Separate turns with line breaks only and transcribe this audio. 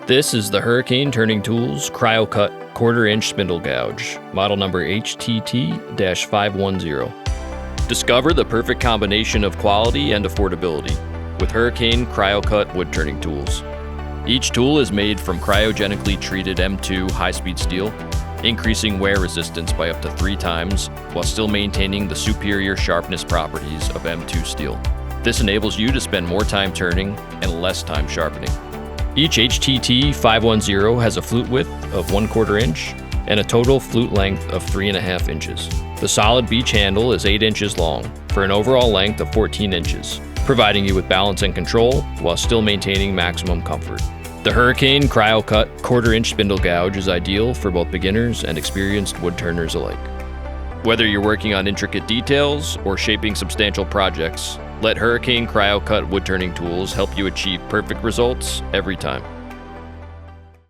This is the Hurricane Turning Tools Cryocut 1/4 inch spindle gouge, model number HTT-510. Discover the perfect combination of quality and affordability with Hurricane Cryocut wood turning tools. Each tool is made from cryogenically treated M2 high-speed steel, increasing wear resistance by up to 3 times while still maintaining the superior sharpness properties of M2 steel. This enables you to spend more time turning and less time sharpening. Each HTT 510 has a flute width of 1/4 inch and a total flute length of 3.5 inches. The solid beach handle is 8 inches long for an overall length of 14 inches, providing you with balance and control while still maintaining maximum comfort. The Hurricane Cryocut 1/4 inch spindle gouge is ideal for both beginners and experienced wood turners alike. Whether you're working on intricate details or shaping substantial projects, let Hurricane Cryocut wood turning tools help you achieve perfect results every time.